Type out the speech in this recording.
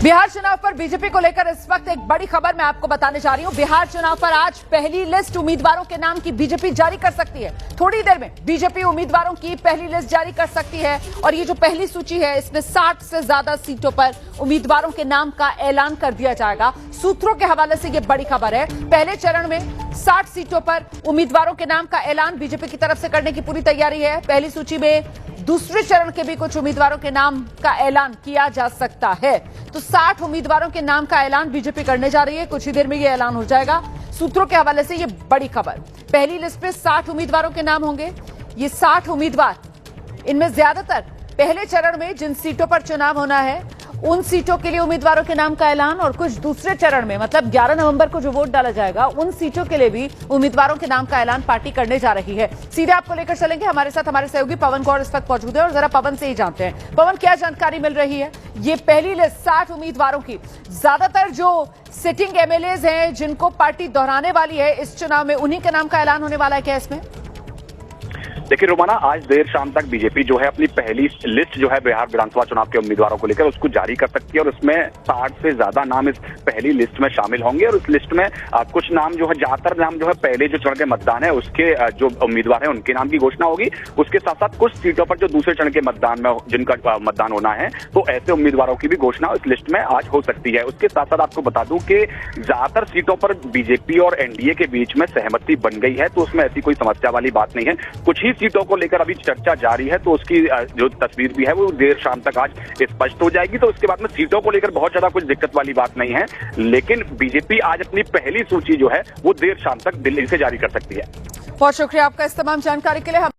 बिहार चुनाव पर बीजेपी को लेकर इस वक्त एक बड़ी खबर मैं आपको बताने जा रही हूं। बिहार चुनाव पर आज पहली लिस्ट उम्मीदवारों के नाम की बीजेपी जारी कर सकती है। थोड़ी देर में बीजेपी उम्मीदवारों की पहली लिस्ट जारी कर सकती है और ये जो पहली सूची है इसमें 60 से ज्यादा सीटों पर उम्मीदवारों के नाम का ऐलान कर दिया जाएगा। सूत्रों के हवाले से ये बड़ी खबर है। पहले चरण में 60 सीटों पर उम्मीदवारों के नाम का ऐलान बीजेपी की तरफ से करने की पूरी तैयारी है। पहली सूची में दूसरे चरण के भी कुछ उम्मीदवारों के नाम का ऐलान किया जा सकता है। तो 60 उम्मीदवारों के नाम का ऐलान बीजेपी करने जा रही है। कुछ ही देर में यह ऐलान हो जाएगा। सूत्रों के हवाले से यह बड़ी खबर। पहली लिस्ट में 60 उम्मीदवारों के नाम होंगे। ये 60 उम्मीदवार, इनमें ज्यादातर पहले चरण में जिन सीटों पर चुनाव होना है उन सीटों के लिए उम्मीदवारों के नाम का ऐलान, और कुछ दूसरे चरण में मतलब 11 नवंबर को जो वोट डाला जाएगा उन सीटों के लिए भी उम्मीदवारों के नाम का ऐलान पार्टी करने जा रही है। सीधे आपको लेकर चलेंगे, हमारे साथ हमारे सहयोगी पवन गौड़ इस वक्त मौजूद है और जरा पवन से ही जानते हैं। पवन, क्या जानकारी मिल रही है? ये पहली लिस्ट 60 उम्मीदवारों की, ज्यादातर जो सिटिंग एमएलएज हैं जिनको पार्टी दोहराने वाली है इस चुनाव में, उन्हीं के नाम का ऐलान होने वाला है क्या इसमें? देखिए रोमाना, आज देर शाम तक बीजेपी जो है अपनी पहली लिस्ट जो है बिहार विधानसभा चुनाव के उम्मीदवारों को लेकर उसको जारी कर सकती है और उसमें 60 से ज्यादा नाम इस पहली लिस्ट में शामिल होंगे। और इस लिस्ट में कुछ नाम जो है, ज्यादातर नाम जो है पहले जो चरण के मतदान है उसके जो उम्मीदवार है उनके नाम की घोषणा होगी। उसके साथ साथ कुछ सीटों पर जो दूसरे चरण के मतदान में जिनका मतदान होना है तो ऐसे उम्मीदवारों की भी घोषणा इस लिस्ट में आज हो सकती है। उसके साथ साथ आपको बता दूं कि ज्यादातर सीटों पर बीजेपी और एनडीए के बीच में सहमति बन गई है, तो उसमें ऐसी कोई समस्या वाली बात नहीं है। कुछ ही सीटों को लेकर अभी चर्चा जारी है, तो उसकी जो तस्वीर भी है वो देर शाम तक आज स्पष्ट हो जाएगी। तो उसके बाद में सीटों को लेकर बहुत ज्यादा कुछ दिक्कत वाली बात नहीं है, लेकिन बीजेपी आज अपनी पहली सूची जो है वो देर शाम तक दिल्ली से जारी कर सकती है। बहुत शुक्रिया आपका इस तमाम जानकारी के लिए।